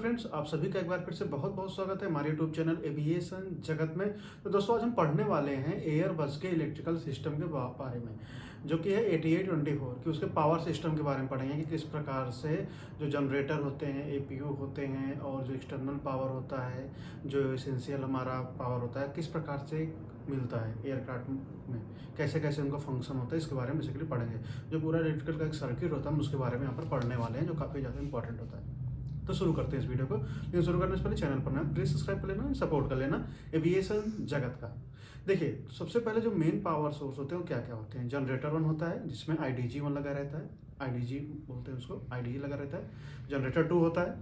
Friends, आप सभी का एक बार फिर से बहुत बहुत स्वागत है हमारे यूट्यूब चैनल एविएशन जगत में। तो दोस्तों, आज हम पढ़ने वाले हैं एयरबस के इलेक्ट्रिकल सिस्टम के बारे में, जो कि है 8824 कि उसके पावर सिस्टम के बारे में पढ़ेंगे कि किस प्रकार से जो जनरेटर होते हैं, एपीयू होते हैं, और जो एक्सटर्नल पावर होता है, जो एसेंशियल हमारा पावर होता है, किस प्रकार से मिलता है एयरक्राफ्ट में, कैसे कैसे उनका फंक्शन होता है, इसके बारे में बेसिकली पढ़ेंगे। जो पूरा इलेक्ट्रिकल का एक सर्किट होता है, हम उसके बारे में यहाँ पर पढ़ने वाले हैं, जो काफ़ी ज़्यादा इंपॉर्टेंट होता है। तो शुरू करते हैं इस वीडियो को। लेकिन शुरू करने से पहले चैनल पर ना प्लीज सब्सक्राइब कर लेना, सपोर्ट कर लेना एविएशन जगत का। देखिए, सबसे पहले जो मेन पावर सोर्स होते हैं वो क्या क्या होते हैं। जनरेटर वन होता है जिसमें आईडीजी वन लगा रहता है, आईडीजी बोलते हैं उसको, आईडीजी लगा रहता है। जनरेटर टू होता है,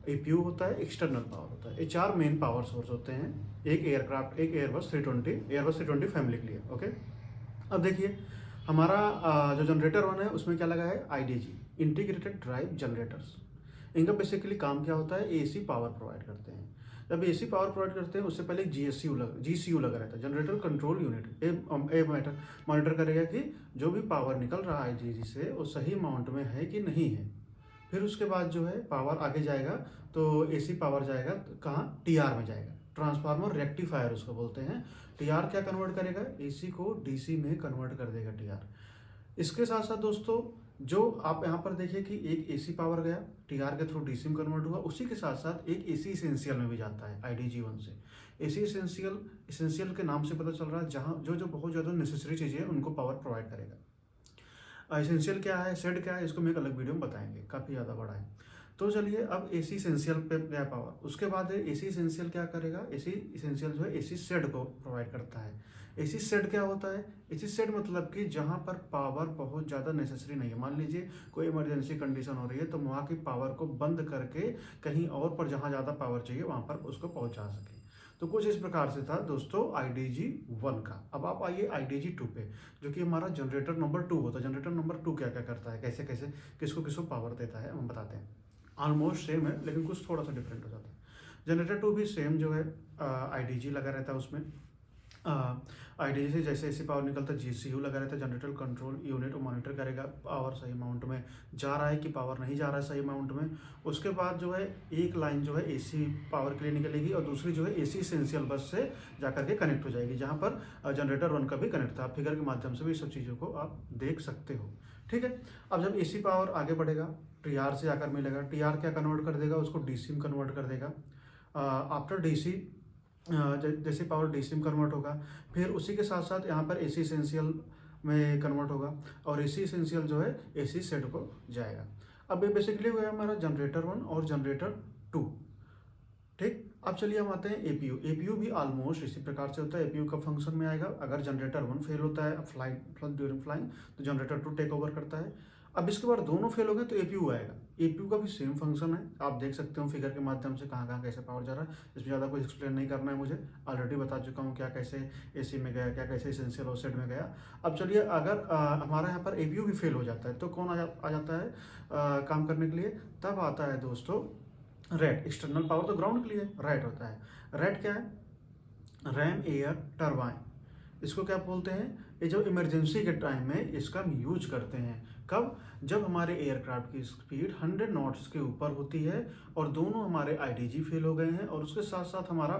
एपीयू होता है, एक्सटर्नल पावर होता है। ये चार मेन पावर सोर्स होते हैं एक एयरक्राफ्ट, एक एयरबस 320 फैमिली के लिए। ओके, अब देखिए हमारा जो जनरेटर वन है उसमें क्या लगा है, आईडीजी, इंटीग्रेटेड ड्राइव जनरेटर्स। इनका बेसिकली काम क्या होता है, एसी पावर प्रोवाइड करते हैं। जब एसी पावर प्रोवाइड करते हैं उससे पहले जीसीयू लगा रहता है, generator control unit. A monitor करेगा कि जो भी पावर निकल रहा है जीजी से वो सही अमाउंट में है कि नहीं है। फिर उसके बाद जो है पावर आगे जाएगा तो एसी पावर जाएगा कहाँ, टीआर में जाएगा, ट्रांसफार्मर रेक्टिफायर उसको बोलते हैं। टीआर क्या कन्वर्ट करेगा, एसी को डीसी में कन्वर्ट कर देगा टीआर। इसके साथ साथ दोस्तों, जो आप यहाँ पर देखिए कि एक एसी पावर गया टीआर के थ्रू डीसी में कन्वर्ट हुआ, उसी के साथ साथ एक एसी इसेंशियल में भी जाता है आईडीजी वन से। एसी इसेंशियल के नाम से पता चल रहा है जहाँ जो जो बहुत ज़्यादा नेसेसरी चीज़ें हैं उनको पावर प्रोवाइड करेगा। इसेंशियल क्या है, सेड क्या है, इसको हम एक अलग वीडियो में बताएंगे, काफ़ी ज़्यादा बड़ा है। तो चलिए, अब एसी इसेंशियल पे गया पावर, उसके बाद एसी इसेंशियल क्या करेगा, एसी इसेंशियल जो है एसी सेड को प्रोवाइड करता है। एसी सेड क्या होता है, एसी सेड मतलब कि जहाँ पर पावर बहुत ज़्यादा नेसेसरी नहीं है। मान लीजिए कोई इमरजेंसी कंडीशन हो रही है तो वहाँ की पावर को बंद करके कहीं और पर जहाँ ज़्यादा पावर चाहिए वहाँ पर उसको पहुँचा सके। तो कुछ इस प्रकार से था दोस्तों आईडीजी वन का। अब आप आइए आईडीजी टू पे, जो कि हमारा जनरेटर नंबर टू होता है। जनरेटर नंबर टू क्या क्या करता है, कैसे कैसे किसको किसको पावर देता है, हम बताते हैं। ऑलमोस्ट सेम है लेकिन कुछ थोड़ा सा डिफरेंट हो जाता है। जनरेटर टू भी सेम जो है आईडीजी लगा रहता है उसमें। आईडीजी से जैसे ऐसी पावर निकलता है जीसीयू लगा रहता है, जनरेटर कंट्रोल यूनिट, मॉनिटर करेगा पावर सही अमाउंट में जा रहा है कि पावर नहीं जा रहा है सही अमाउंट में। उसके बाद जो है एक लाइन जो है एसी पावर के लिए निकलेगी और दूसरी जो है एसी इसेंशियल बस से जाकर के कनेक्ट हो जाएगी, जहाँ पर जनरेटर वन का भी कनेक्ट था। फिगर के माध्यम से भी सब चीज़ों को आप देख सकते हो। ठीक है, अब जब एसी पावर आगे बढ़ेगा टीआर से आकर मिलेगा, टीआर क्या कन्वर्ट कर देगा, उसको डीसी में कन्वर्ट कर देगा। आफ्टर डीसी जैसे पावर डीसी में कन्वर्ट होगा, फिर उसी के साथ साथ यहाँ पर एसी इसेंशियल में कन्वर्ट होगा और एसी इसेंशियल जो है एसी सेट को जाएगा। अब ये बेसिकली हुआ हमारा जनरेटर वन और जनरेटर टू। ठीक, अब चलिए हम आते हैं एपीयू। एपीयू भी ऑलमोस्ट इसी प्रकार से होता है। एपीयू का फंक्शन में आएगा, अगर जनरेटर वन फेल होता है ड्यूरिंग फ्लाइंग तो जनरेटर टू टेक ओवर करता है। अब इसके बाद दोनों फेल हो गए तो एपीयू आएगा। एपीयू का भी सेम फंक्शन है, आप देख सकते हो फिगर के माध्यम से कहाँ कहाँ कैसे पावर जा रहा है। इसमें ज़्यादा कुछ एक्सप्लेन नहीं करना है मुझे, ऑलरेडी बता चुका हूँ क्या कैसे एसी में गया, क्या कैसे इसेंशियल और सेट में गया। अब चलिए, अगर हमारा यहाँ पर एपीयू भी फेल हो जाता है तो कौन आ जाता है काम करने के लिए, तब आता है दोस्तों रेड। एक्सटर्नल पावर तो ग्राउंड के लिए रेड होता है। रेड क्या है, रैम एयर टरबाइन, इसको क्या बोलते हैं, ये जो इमरजेंसी के टाइम में इसका हम यूज करते हैं। कब, जब हमारे एयरक्राफ्ट की स्पीड 100 नॉट्स के ऊपर होती है और दोनों हमारे आईडीजी फेल हो गए हैं और उसके साथ साथ हमारा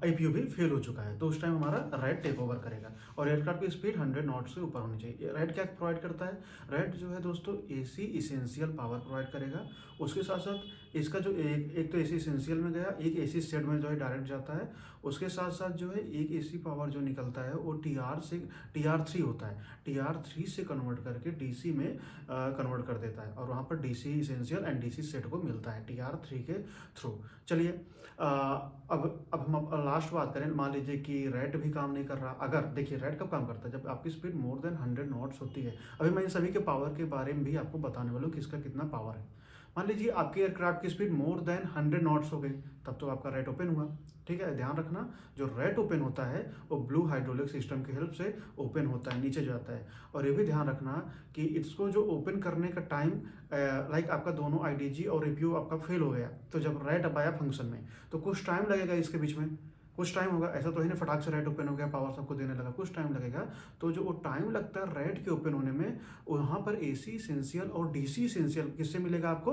आईपीयू भी फेल हो चुका है, तो उस टाइम हमारा रेड टेक ओवर करेगा और एयरक्राफ्ट की स्पीड 100 नॉट से ऊपर होनी चाहिए। रेड क्या प्रोवाइड करता है, रेड जो है दोस्तों एसी इसेंशियल पावर प्रोवाइड करेगा। उसके साथ साथ इसका जो एक तो एसी इसेंशियल में गया, एक एसी सेट में जो है डायरेक्ट जाता है। उसके साथ साथ जो है एक एसी पावर जो निकलता है वो टीआर थ्री होता है, टीआर थ्री से कन्वर्ट करके डीसी में कन्वर्ट कर देता है और वहाँ पर DC essential and DC set को मिलता है टीआर थ्री के थ्रू। चलिए, अब हम लास्ट बात करें, मान लीजिए कि रेड भी काम नहीं कर रहा। अगर देखिए रेड कब काम करता है, जब आपकी स्पीड मोर देन 100 नॉट्स होती है। अभी मैं इन सभी के पावर के बारे में भी आपको बताने वाला हूँ कि इसका कितना पावर है। मान लीजिए आपके एयरक्राफ्ट की स्पीड मोर देन 100 नॉट्स हो गई, तब तो आपका रेड ओपन हुआ। ठीक है, ध्यान रखना, जो रेड ओपन होता है वो ब्लू हाइड्रोलिक सिस्टम की हेल्प से ओपन होता है, नीचे जाता है। और ये भी ध्यान रखना कि इसको जो ओपन करने का टाइम, लाइक आपका दोनों आईडीजी और एपीयू आपका फेल हो गया, तो जब रेड अब आया फंक्शन में तो कुछ टाइम लगेगा इसके बीच में, कुछ टाइम होगा। ऐसा तो ही नहीं फटाक से रेड ओपन हो गया, पावर सबको देने लगा, कुछ टाइम लगेगा। तो जो वो टाइम लगता है रेड के ओपन होने में, वहाँ पर एसी इसेंशियल और डीसी इसेंशियल किससे मिलेगा आपको,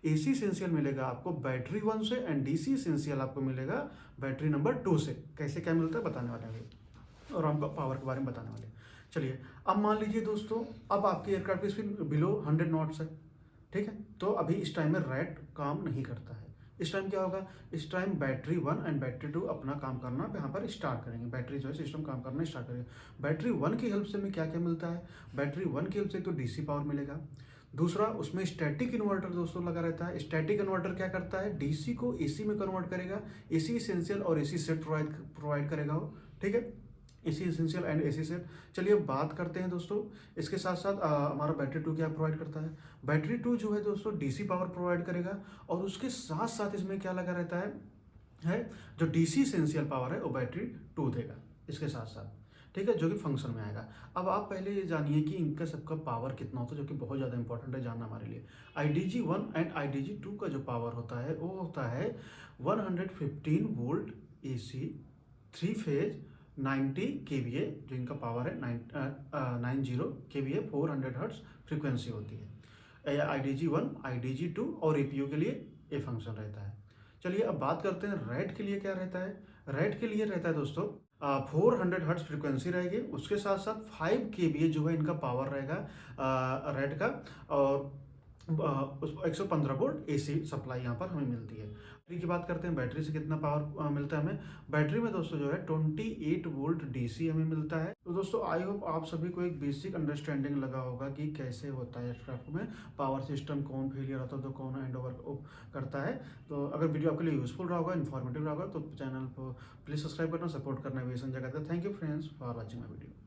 AC इसेंशियल मिलेगा आपको बैटरी 1 से एंड DC इसेंशियल आपको मिलेगा बैटरी नंबर 2 से। कैसे क्या मिलता है बताने वाले हैं और हम पावर के बारे में बताने वाले हैं। चलिए अब मान लीजिए दोस्तों, अब आपके एयरक्राफ्ट की स्पीड बिलो 100 नॉट्स है, ठीक है। तो अभी इस टाइम में रैट काम नहीं करता है। इस टाइम क्या होगा, इस टाइम बैटरी 1 एंड बैटरी 2 अपना काम करना यहाँ पर स्टार्ट करेंगे। बैटरी जो है सिस्टम काम करना स्टार्ट करेंगे। बैटरी 1 की हेल्प से हमें क्या क्या मिलता है, बैटरी 1 की हेल्प से तो DC पावर मिलेगा। दूसरा, उसमें स्टैटिक इन्वर्टर दोस्तों लगा रहता है। स्टैटिक इन्वर्टर क्या करता है, DC को AC में कन्वर्ट करेगा। AC इसेंशियल और AC सेट प्रोवाइड करेगा वो, ठीक है। AC essential and AC set. चलिए अब बात करते हैं दोस्तों, इसके साथ साथ हमारा बैटरी 2 क्या प्रोवाइड करता है। बैटरी 2 जो है दोस्तों DC पावर प्रोवाइड करेगा और उसके साथ साथ इसमें क्या लगा रहता है जो DC इसेंशियल पावर है वो बैटरी 2 देगा इसके साथ साथ, ठीक है, जो कि फंक्शन में आएगा। अब आप पहले ये जानिए कि इनका सबका पावर कितना होता है, जो कि बहुत ज़्यादा इंपॉर्टेंट है जानना हमारे लिए। IDG 1 एंड IDG 2 का जो पावर होता है वो होता है 115 वोल्ट AC 3 फेज 90 kVA, जो इनका पावर है 90 kVA 400 हर्ट्ज फ्रीक्वेंसी होती है। IDG 1, IDG 2 और APU के लिए ये फंक्शन रहता है। चलिए अब बात करते हैं रैट के लिए क्या रहता है। रैट के लिए रहता है दोस्तों 400 हर्ट्ज फ्रीक्वेंसी रहेगी, उसके साथ साथ 5 kVA जो है इनका पावर रहेगा रैट का, और 115 वोल्ट AC सप्लाई यहाँ पर हमें मिलती है। बैटरी की बात करते हैं, बैटरी से कितना पावर मिलता है हमें। बैटरी में दोस्तों जो है 28 वोल्ट DC हमें मिलता है। तो दोस्तों आई होप आप सभी को एक बेसिक अंडरस्टैंडिंग लगा होगा कि कैसे होता है एयरक्राफ्ट में पावर सिस्टम, कौन फेलियर होता है तो कौन हैंड ओवर करता है। तो अगर वीडियो आपके लिए यूजफुल रहा होगा, इन्फॉर्मेटिव रहा होगा, तो चैनल को प्लीज़ सब्सक्राइब करना, सपोर्ट करना एविएशन जगत का। Thank you friends for watching my video.